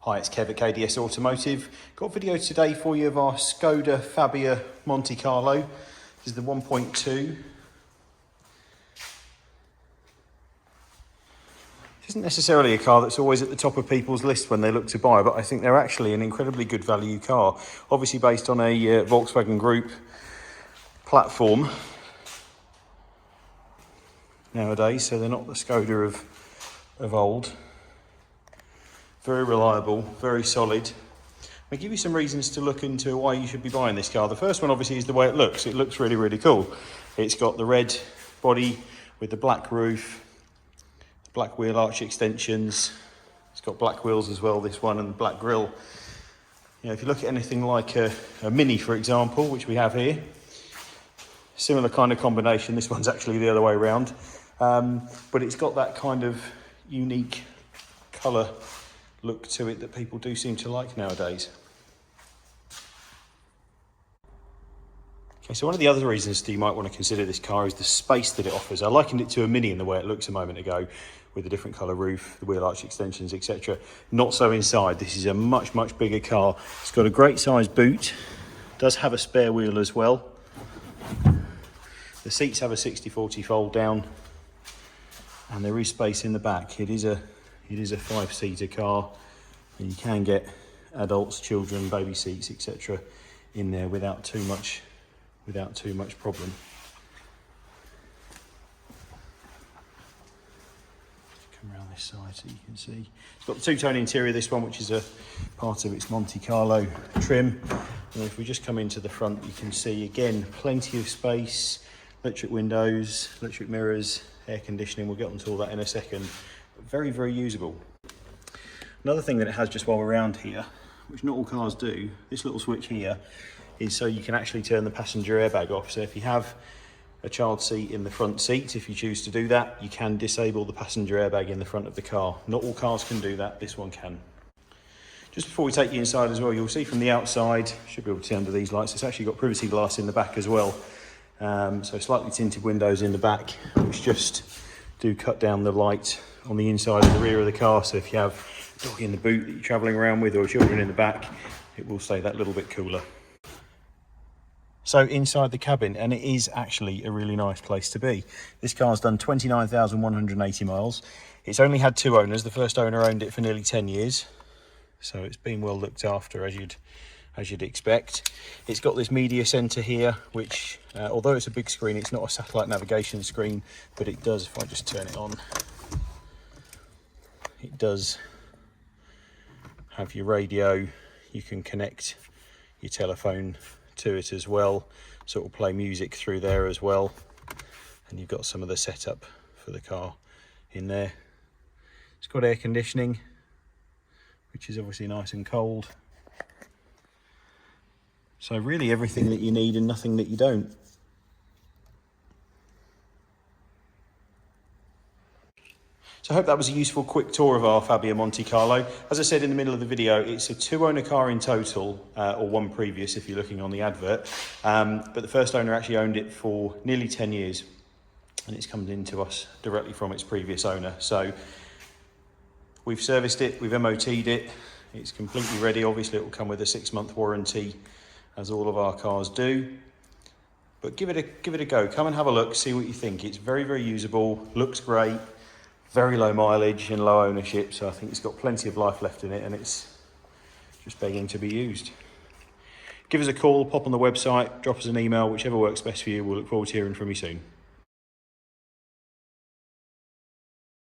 Hi, it's Kev at KDS Automotive. Got a video today for you of our Skoda Fabia Monte Carlo. This is the 1.2. It isn't necessarily a car that's always at the top of people's list when they look to buy, but I think they're actually an incredibly good value car. Obviously based on a Volkswagen Group platform nowadays, so they're not the Skoda of old. Very reliable, very solid. I'll give you some reasons to look into why you should be buying this car. The first one obviously is the way it looks. It looks really, really cool. It's got the red body with the black roof, black wheel arch extensions. It's got black wheels as well, this one, and black grille. You know, if you look at anything like a Mini, for example, which we have here, similar kind of combination. This one's actually the other way around. But it's got that kind of unique colour look to it that people do seem to like nowadays. Okay, so one of the other reasons that you might want to consider this car is the space that it offers. I likened it to a Mini in the way it looks a moment ago, with the different colour roof, the wheel arch extensions, etc. Not so inside. This is a much, much bigger car. It's got a great size boot, does have a spare wheel as well. The seats have a 60/40 fold down, and there is space in the back. It is a 5-seater car, and you can get adults, children, baby seats, etc. in there without too much problem. Come around this side so you can see. It's got the two-tone interior, this one, which is a part of its Monte Carlo trim. And if we just come into the front, you can see again plenty of space, electric windows, electric mirrors, air conditioning. We'll get onto all that in a second. Very, very usable. Another thing that it has, just while we're around here, which not all cars do, this little switch here is so you can actually turn the passenger airbag off. So if you have a child seat in the front seat, if you choose to do that, you can disable the passenger airbag in the front of the car. Not all cars can do that, this one can. Just before we take you inside as well, you'll see from the outside, should be able to see under these lights, it's actually got privacy glass in the back as well. So slightly tinted windows in the back, which just do cut down the light on the inside of the rear of the car. So if you have a dog in the boot that you're travelling around with, or children in the back, it will stay that little bit cooler. So inside the cabin, and it is actually a really nice place to be. This car's done 29,180 miles. It's only had 2 owners. The first owner owned it for nearly 10 years. So it's been well looked after, as you'd expect. It's got this media centre here, which, although it's a big screen, it's not a satellite navigation screen, but it does, if I just turn it on, it does have your radio. You can connect your telephone to it as well, so it will play music through there as well. And you've got some of the setup for the car in there. It's got air conditioning, which is obviously nice and cold. So really everything that you need and nothing that you don't. So I hope that was a useful quick tour of our Fabia Monte Carlo. As I said in the middle of the video, it's a 2-owner car in total, or one previous if you're looking on the advert. But the first owner actually owned it for nearly 10 years, and it's come into us directly from its previous owner. So we've serviced it, we've MOT'd it, it's completely ready. Obviously it will come with a 6-month warranty, as all of our cars do. But give it a go. Come and have a look, see what you think. It's very, very usable, looks great. Very low mileage and low ownership, so I think it's got plenty of life left in it, and it's just begging to be used. Give us a call, pop on the website, drop us an email, whichever works best for you. We'll look forward to hearing from you soon.